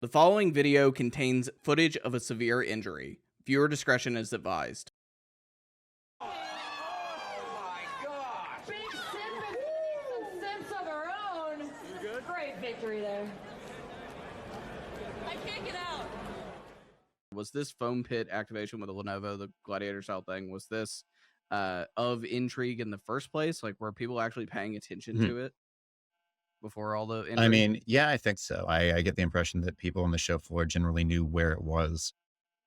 The following video contains footage of a severe injury. Viewer discretion is advised. Oh my gosh! Big Sim is getting some sense of her own. You good? Great victory there. I can't get out. Was this foam pit activation with the Lenovo, the gladiator-style thing, was this of intrigue in the first place? Like, were people actually paying attention to it before all the injury? I mean, yeah, I think so. I get the impression that people on the show floor generally knew where it was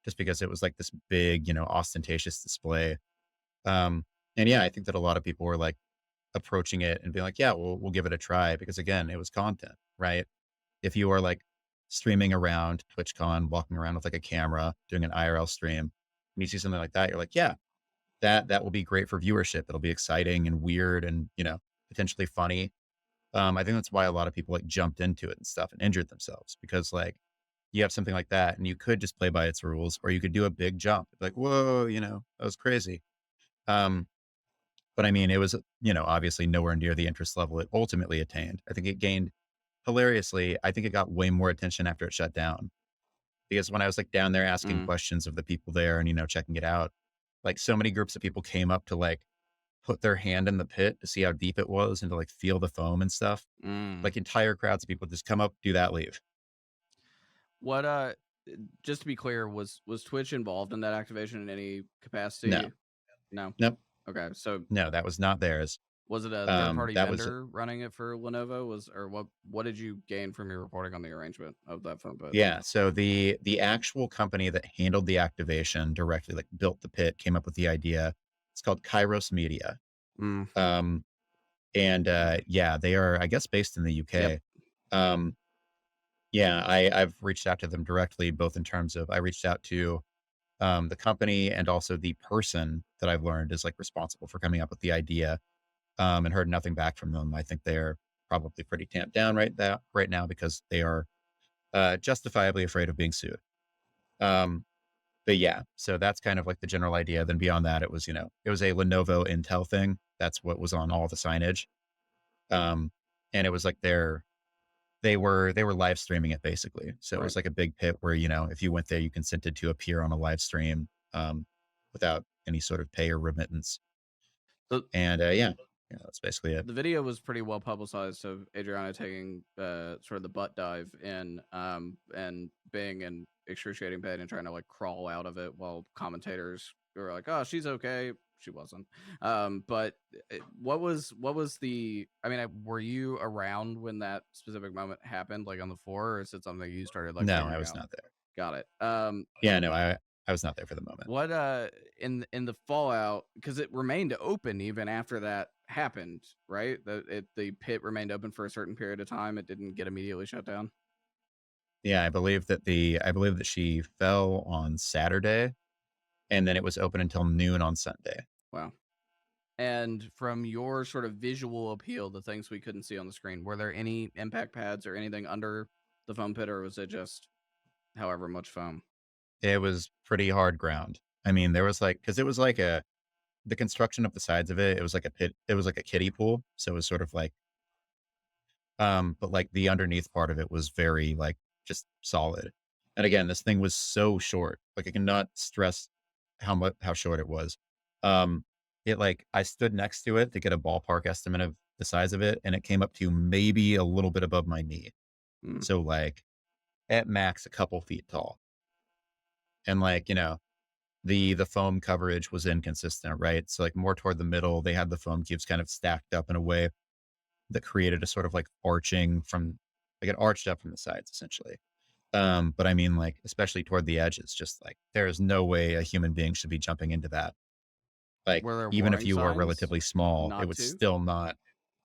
just because it was like this big, ostentatious display. And yeah, I think that a lot of people were like approaching it and being like, yeah, we'll give it a try because again, it was content, right? If you are like streaming around TwitchCon, walking around with like a camera, doing an IRL stream, and you see something like that, you're like, yeah, that will be great for viewership. It'll be exciting and weird and, potentially funny. I think that's why a lot of people like jumped into it and stuff and injured themselves because like you have something like that and you could just play by its rules or you could do a big jump. Like, whoa, that was crazy. But I mean, it was, obviously nowhere near the interest level it ultimately attained. I think it gained hilariously. I think it got way more attention after it shut down because when I was like down there asking questions of the people there and, checking it out, like so many groups of people came up to like put their hand in the pit to see how deep it was and to like feel the foam and stuff. Like entire crowds of people just come up, do that, leave. What just to be clear, was Twitch involved in that activation in any capacity? No. Nope. Okay, so no, that was not theirs. Was it a third-party vendor running it for Lenovo? What did you gain from your reporting on the arrangement of that foam pit? Yeah, so the actual company that handled the activation directly, like built the pit, came up with the idea. It's called Kairos Media. Yeah, they are, I guess, based in the UK. Yep. Yeah, I've reached out to them directly, both in terms of I reached out to the company and also the person that I've learned is like responsible for coming up with the idea, and heard nothing back from them. I think they're probably pretty tamped down right now because they are justifiably afraid of being sued. But yeah, so that's kind of like the general idea. Then beyond that, it was, it was a Lenovo Intel thing. That's what was on all the signage. And it was like they were live streaming it basically. So it was like a big pit where, if you went there, you consented to appear on a live stream, without any sort of pay or remittance. And yeah, that's basically it. The video was pretty well publicized of Adriana taking sort of the butt dive in and being in excruciating pain and trying to like crawl out of it while commentators were like, oh, she's okay. She wasn't. But what was the, I mean, were you around when that specific moment happened, like on the floor, or is it something you started like? No, I was not there. Got it. Yeah, no, I was not there for the moment. What in the fallout, because it remained open even after that happened, right? The pit remained open for a certain period of time. It didn't get immediately shut down. Yeah, I believe that she fell on Saturday, and then it was open until noon on Sunday. Wow. And from your sort of visual appeal, the things we couldn't see on the screen, were there any impact pads or anything under the foam pit, or was it just however much foam? It was pretty hard ground. I mean, there was like, because it was like the construction of the sides of it, it was like a pit, it was like a kiddie pool. So it was sort of like, but like the underneath part of it was very like just solid. And again, this thing was so short. Like I cannot stress how short it was. It like, I stood next to it to get a ballpark estimate of the size of it, and it came up to maybe a little bit above my knee. So like at max a couple feet tall. And like, the foam coverage was inconsistent, right? So like more toward the middle, they had the foam cubes kind of stacked up in a way that created a sort of like arching from, like it arched up from the sides essentially. But I mean, like, especially toward the edges, just like, there is no way a human being should be jumping into that. Like, even if you were relatively small, it would still not.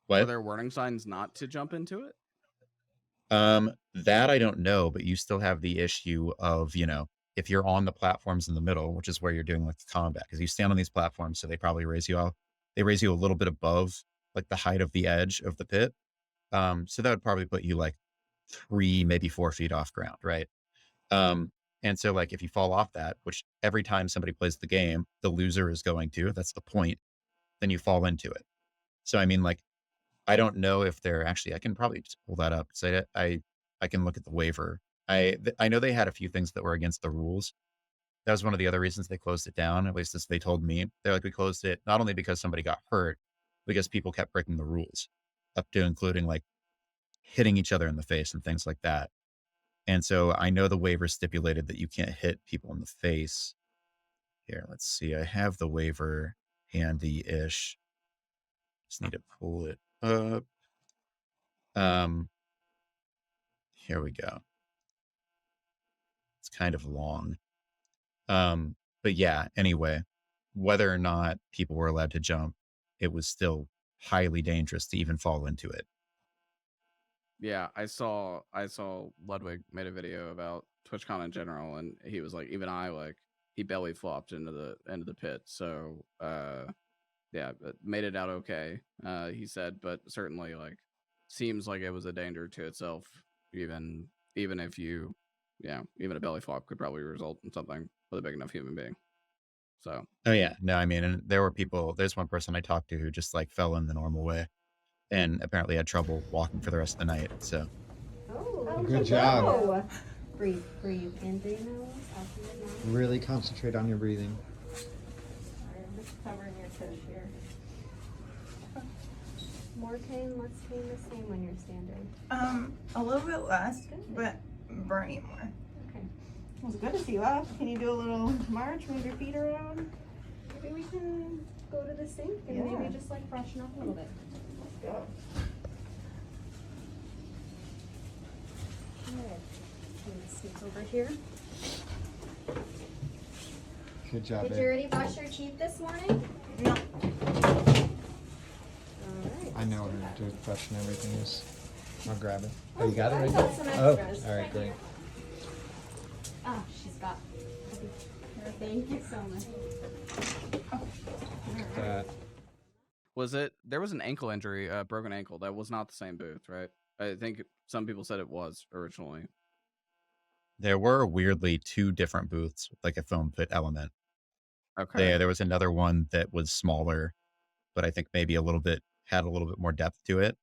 What? Were there warning signs not to jump into it? That I don't know, but you still have the issue of, if you're on the platforms in the middle, which is where you're doing like the combat, because you stand on these platforms, so they probably raise you off. They raise you a little bit above like the height of the edge of the pit. So that would probably put you like 3, maybe 4 feet off ground, right? And so like if you fall off that, which every time somebody plays the game, the loser is going to, that's the point, then you fall into it. So I mean, like, I don't know if they're actually, I can probably just pull that up. So I can look at the waiver. I know they had a few things that were against the rules. That was one of the other reasons they closed it down, at least as they told me. They're like, we closed it not only because somebody got hurt, because people kept breaking the rules, up to including like hitting each other in the face and things like that. And so I know the waiver stipulated that you can't hit people in the face. Here, let's see. I have the waiver handy-ish. Just need to pull it up. Here we go. It's kind of long. But yeah, anyway, whether or not people were allowed to jump, it was still highly dangerous to even fall into it. Yeah, I saw Ludwig made a video about TwitchCon in general, and he was like, even I like he belly flopped into the pit. So yeah, but made it out okay. He said, but certainly like seems like it was a danger to itself. Even if you, yeah, even a belly flop could probably result in something with a big enough human being. So Oh yeah, no, I mean, and there were people. There's one person I talked to who just like fell in the normal way, and apparently had trouble walking for the rest of the night. So Oh, Good job. hello. Breathe in through your nose, out through your mouth. Really concentrate on your breathing. Sorry, I'm just covering your toes here. More pain, less pain, the same when you're standing. A little bit less, Good. but burning more. Okay. It was good to see you up. Can you do a little march, move your feet around? Maybe we can go to the sink and Yeah. maybe just like freshen up a little bit. Let's go. Good. I'm gonna sneak over here. Good job, Did babe. you already brush your teeth this morning? No. Alright. I know what her toothbrush and everything is. I'll grab it. Oh, Oh, you got it I right got there? some Oh, extras. all right, great. Oh, she's got. Thank you so much. was it? There was an ankle injury, broken ankle. That was not the same booth, right? I think some people said it was originally. there were weirdly two different booths with like a foam pit element. Okay. There was another one that was smaller, but I think maybe had a little bit more depth to it.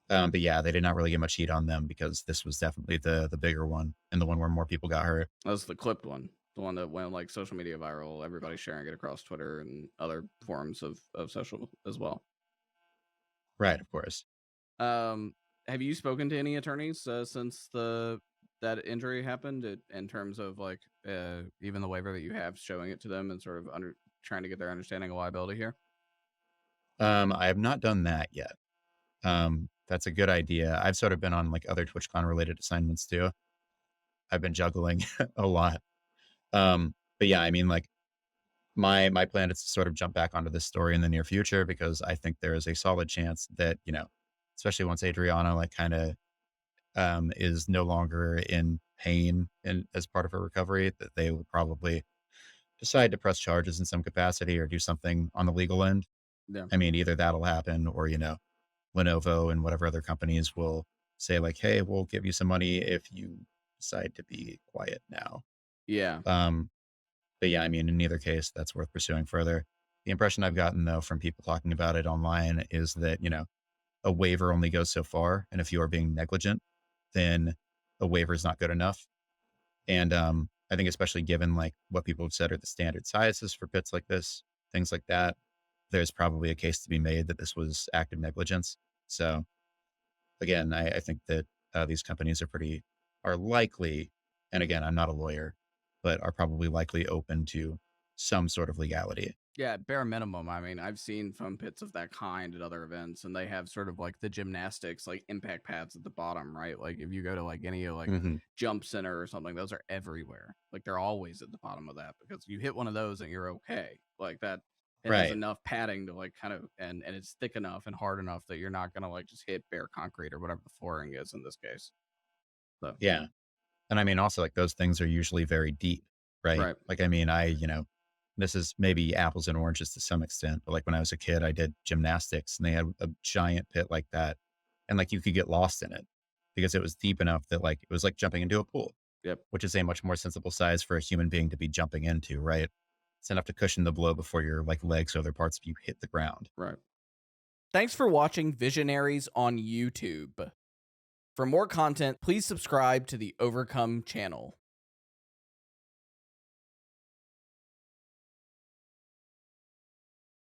But yeah, they did not really get much heat on them because this was definitely the bigger one and the one where more people got hurt. That was the clipped one, the one that went like social media viral. Everybody sharing it across Twitter and other forms of social as well. Right, of course. Have you spoken to any attorneys since that injury happened in terms of like even the waiver that you have, showing it to them and sort of trying to get their understanding of liability here? I have not done that yet. That's a good idea. I've sort of been on like other TwitchCon related assignments too. I've been juggling a lot. But yeah, I mean, like my plan is to sort of jump back onto this story in the near future because I think there is a solid chance that, especially once Adriana like kind of is no longer in pain and as part of her recovery, that they will probably decide to press charges in some capacity or do something on the legal end. Yeah. I mean, either that'll happen or, Lenovo and whatever other companies will say like, hey, we'll give you some money if you decide to be quiet now. Yeah. But yeah, I mean, in either case, that's worth pursuing further. The impression I've gotten though from people talking about it online is that, a waiver only goes so far. And if you are being negligent, then a waiver is not good enough. And I think especially given like what people have said are the standard sizes for pits like this, things like that, there's probably a case to be made that this was active negligence. So again, I think that these companies are likely, and again, I'm not a lawyer, but are probably likely open to some sort of legality. Yeah, bare minimum. I mean, I've seen foam pits of that kind at other events, and they have sort of like the gymnastics, like impact pads at the bottom, right? Like if you go to like any like jump center or something, those are everywhere. Like they're always at the bottom of that because you hit one of those and you're okay. Like that, it has Right. enough padding to like kind of, and it's thick enough and hard enough that you're not gonna like just hit bare concrete or whatever the flooring is in this case. So Yeah. And I mean, also like those things are usually very deep, right? Right. Like, I mean, this is maybe apples and oranges to some extent, but like when I was a kid, I did gymnastics and they had a giant pit like that. And like you could get lost in it because it was deep enough that like it was like jumping into a pool. Yep. Which is a much more sensible size for a human being to be jumping into, right? It's enough to cushion the blow before your like legs or other parts of you hit the ground. Right. Thanks for watching Visionaries on YouTube. For more content, please subscribe to the Overcome channel.